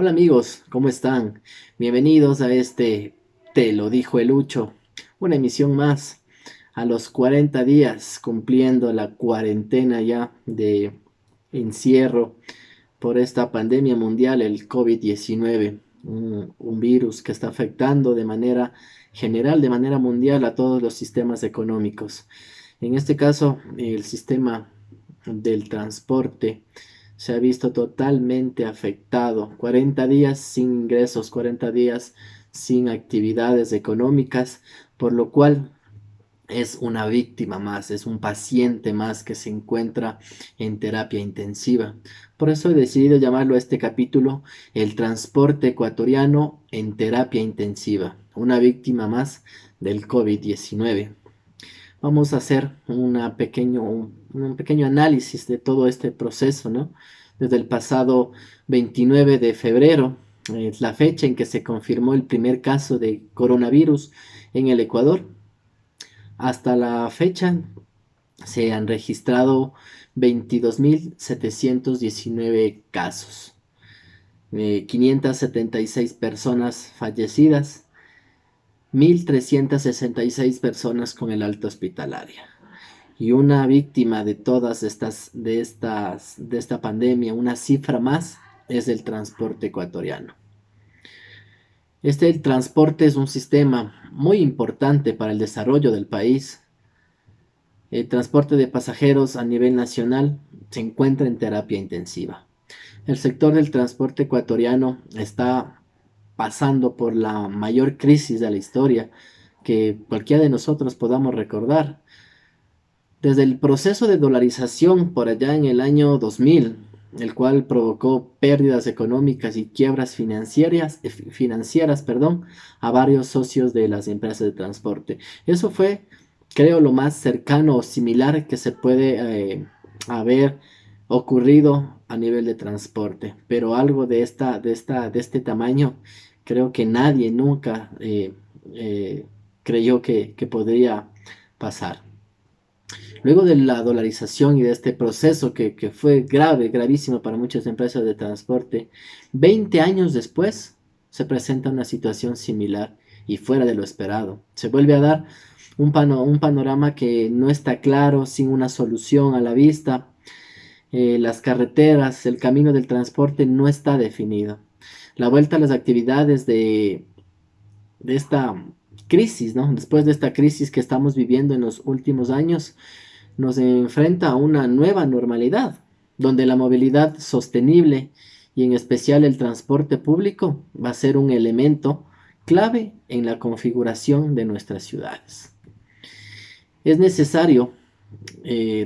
Hola amigos, ¿cómo están? Bienvenidos a este Te lo dijo el Lucho, una emisión más a los 40 días cumpliendo la cuarentena ya de encierro por esta pandemia mundial, el COVID-19, un virus que está afectando de manera general, de manera mundial a todos los sistemas económicos. En este caso, el sistema del transporte se ha visto totalmente afectado. 40 días sin ingresos, 40 días sin actividades económicas, por lo cual es una víctima más, es un paciente más que se encuentra en terapia intensiva. Por eso he decidido llamarlo a este capítulo El transporte ecuatoriano en terapia intensiva, una víctima más del COVID-19. Vamos a hacer un pequeño análisis de todo este proceso, ¿no? Desde el pasado 29 de febrero, es la fecha en que se confirmó el primer caso de coronavirus en el Ecuador. Hasta la fecha se han registrado 22.719 casos, 576 personas fallecidas, 1.366 personas con el alta hospitalaria. Y una víctima de todas de esta pandemia, una cifra más, es el transporte ecuatoriano. El transporte es un sistema muy importante para el desarrollo del país. El transporte de pasajeros a nivel nacional se encuentra en terapia intensiva. El sector del transporte ecuatoriano está pasando por la mayor crisis de la historia que cualquiera de nosotros podamos recordar. Desde el proceso de dolarización por allá en el año 2000, el cual provocó pérdidas económicas y quiebras financieras, a varios socios de las empresas de transporte. Eso fue, creo, lo más cercano o similar que se puede haber ocurrido a nivel de transporte. Pero algo de este tamaño, creo que nadie nunca creyó que podría pasar. Luego de la dolarización y de este proceso que fue gravísimo para muchas empresas de transporte, 20 años después se presenta una situación similar y fuera de lo esperado. Se vuelve a dar un panorama que no está claro, sin una solución a la vista. Las carreteras, el camino del transporte no está definido. La vuelta a las actividades de esta crisis, ¿no? Después de esta crisis que estamos viviendo en los últimos años, nos enfrenta a una nueva normalidad, donde la movilidad sostenible y en especial el transporte público va a ser un elemento clave en la configuración de nuestras ciudades. Es necesario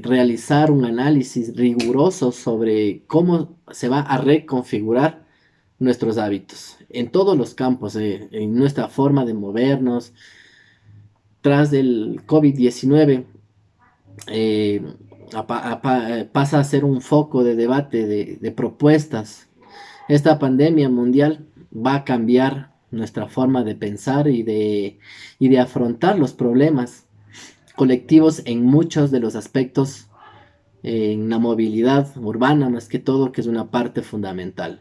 realizar un análisis riguroso sobre cómo se va a reconfigurar nuestros hábitos en todos los campos, en nuestra forma de movernos. Tras del COVID-19, eh, pasa a ser un foco de debate, de propuestas. Esta pandemia mundial va a cambiar nuestra forma de pensar y de afrontar los problemas colectivos en muchos de los aspectos, en la movilidad urbana más que todo, que es una parte fundamental.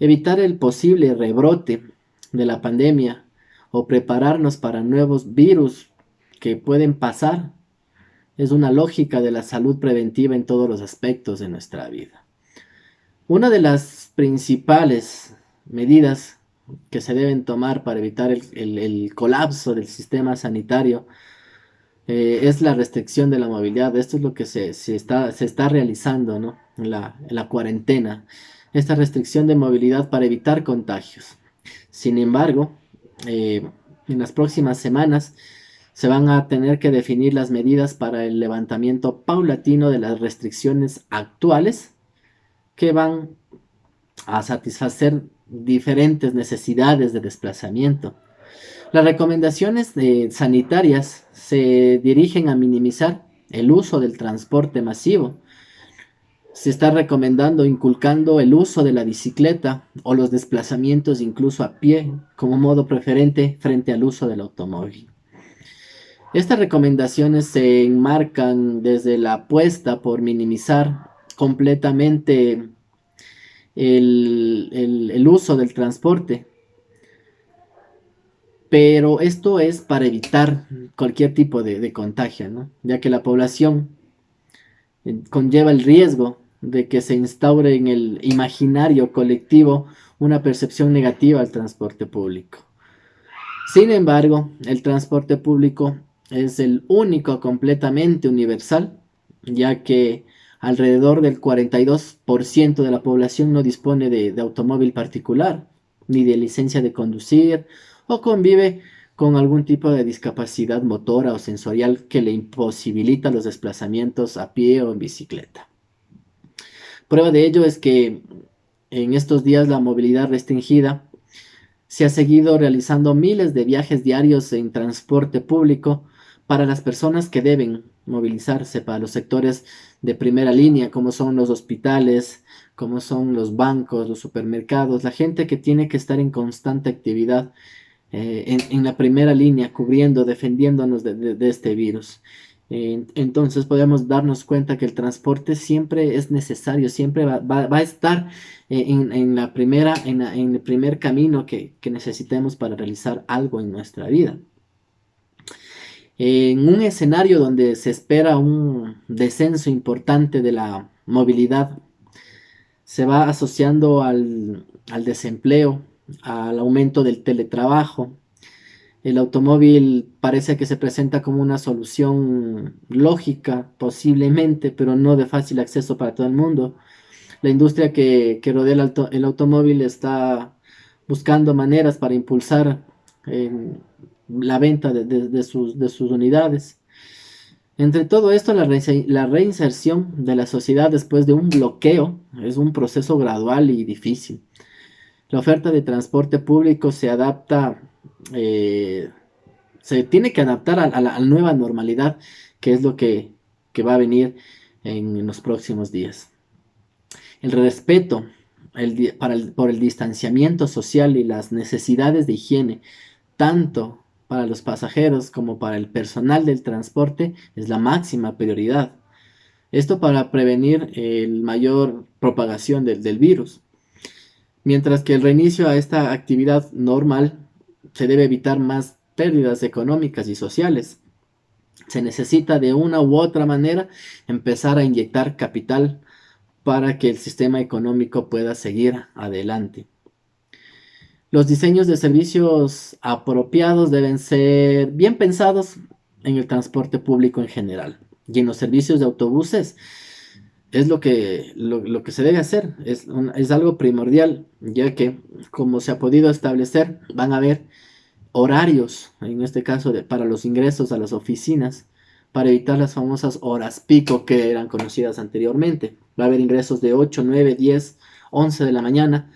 Evitar el posible rebrote de la pandemia o prepararnos para nuevos virus que pueden pasar es una lógica de la salud preventiva en todos los aspectos de nuestra vida. Una de las principales medidas que se deben tomar para evitar el colapso del sistema sanitario es la restricción de la movilidad. Esto es lo que se está realizando, ¿no? En la cuarentena. Esta restricción de movilidad para evitar contagios. Sin embargo, en las próximas semanas se van a tener que definir las medidas para el levantamiento paulatino de las restricciones actuales que van a satisfacer diferentes necesidades de desplazamiento. Las recomendaciones sanitarias se dirigen a minimizar el uso del transporte masivo. Se está recomendando inculcando el uso de la bicicleta o los desplazamientos incluso a pie como modo preferente frente al uso del automóvil. Estas recomendaciones se enmarcan desde la apuesta por minimizar completamente el uso del transporte. Pero esto es para evitar cualquier tipo de contagio, ¿no? Ya que la población conlleva el riesgo de que se instaure en el imaginario colectivo una percepción negativa al transporte público. Sin embargo, el transporte público es el único completamente universal, ya que alrededor del 42% de la población no dispone de automóvil particular, ni de licencia de conducir, o convive con algún tipo de discapacidad motora o sensorial que le imposibilita los desplazamientos a pie o en bicicleta. Prueba de ello es que en estos días la movilidad restringida se ha seguido realizando miles de viajes diarios en transporte público para las personas que deben movilizarse, para los sectores de primera línea, como son los hospitales, como son los bancos, los supermercados, la gente que tiene que estar en constante actividad en la primera línea, cubriendo, defendiéndonos de este virus. Entonces podemos darnos cuenta que el transporte siempre es necesario, siempre va a estar en la primera, en el primer camino que necesitemos para realizar algo en nuestra vida. En un escenario donde se espera un descenso importante de la movilidad, se va asociando al desempleo, al aumento del teletrabajo. El automóvil parece que se presenta como una solución lógica, posiblemente, pero no de fácil acceso para todo el mundo. La industria que rodea el automóvil está buscando maneras para impulsar eh, la venta de sus unidades. Entre todo esto, la reinserción de la sociedad después de un bloqueo es un proceso gradual y difícil. La oferta de transporte público eh, se tiene que adaptar a la nueva normalidad, que es lo que va a venir en los próximos días. El respeto por el distanciamiento social y las necesidades de higiene, tanto para los pasajeros como para el personal del transporte, es la máxima prioridad. Esto para prevenir el mayor propagación del virus. Mientras que el reinicio a esta actividad normal se debe evitar más pérdidas económicas y sociales. Se necesita de una u otra manera empezar a inyectar capital para que el sistema económico pueda seguir adelante. Los diseños de servicios apropiados deben ser bien pensados en el transporte público en general. Y en los servicios de autobuses es lo que se debe hacer, es algo primordial, ya que como se ha podido establecer, van a haber horarios, en este caso para los ingresos a las oficinas, para evitar las famosas horas pico que eran conocidas anteriormente. Va a haber ingresos de 8, 9, 10, 11 de la mañana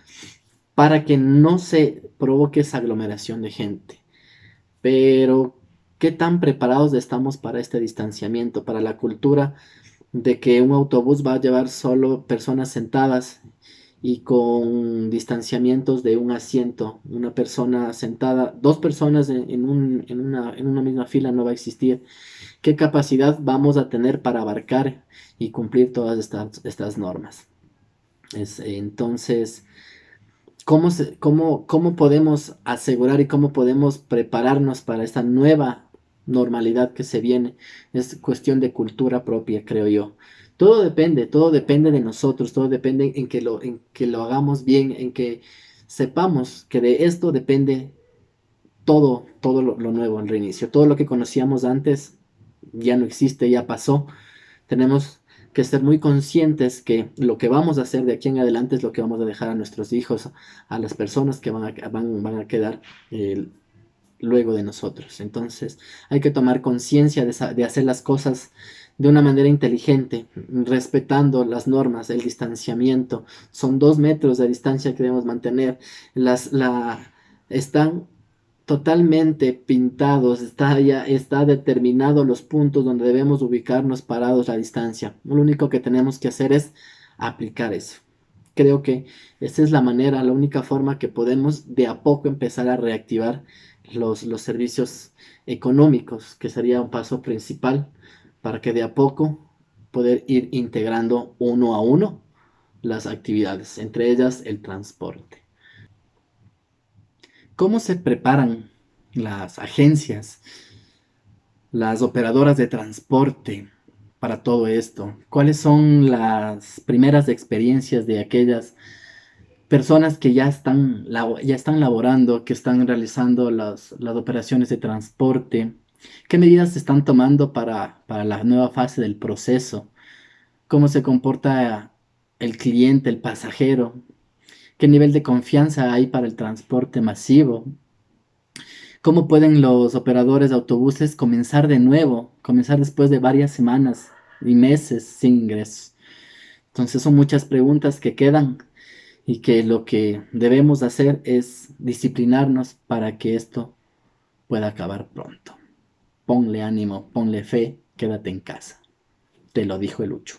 para que no se provoque esa aglomeración de gente. Pero, ¿qué tan preparados estamos para este distanciamiento, para la cultura de que un autobús va a llevar solo personas sentadas y con distanciamientos de un asiento, una persona sentada, dos personas en una misma fila no va a existir? ¿Qué capacidad vamos a tener para abarcar y cumplir todas estas normas? Entonces, ¿cómo podemos asegurar y cómo podemos prepararnos para esta nueva normalidad que se viene? Es cuestión de cultura propia, creo yo. Todo depende de nosotros, todo depende en que lo hagamos bien, en que sepamos que de esto depende todo lo nuevo, el reinicio. Todo lo que conocíamos antes ya no existe, ya pasó. Tenemos que ser muy conscientes que lo que vamos a hacer de aquí en adelante es lo que vamos a dejar a nuestros hijos, a las personas que van a quedar luego de nosotros. Entonces hay que tomar conciencia de hacer las cosas de una manera inteligente, respetando las normas, el distanciamiento. Son 2 metros de distancia que debemos mantener. Están totalmente pintados, está determinado los puntos donde debemos ubicarnos parados la distancia. Lo único que tenemos que hacer es aplicar eso. Creo que esa es la manera, la única forma que podemos de a poco empezar a reactivar los servicios económicos, que sería un paso principal para que de a poco poder ir integrando uno a uno las actividades, entre ellas el transporte. ¿Cómo se preparan las agencias, las operadoras de transporte para todo esto? ¿Cuáles son las primeras experiencias de aquellas personas que ya están laborando, que están realizando las operaciones de transporte? ¿Qué medidas se están tomando para la nueva fase del proceso? ¿Cómo se comporta el cliente, el pasajero? ¿Qué nivel de confianza hay para el transporte masivo? ¿Cómo pueden los operadores de autobuses comenzar de nuevo, comenzar después de varias semanas y meses sin ingresos? Entonces son muchas preguntas que quedan y que lo que debemos hacer es disciplinarnos para que esto pueda acabar pronto. Ponle ánimo, ponle fe, quédate en casa. Te lo dijo el Lucho.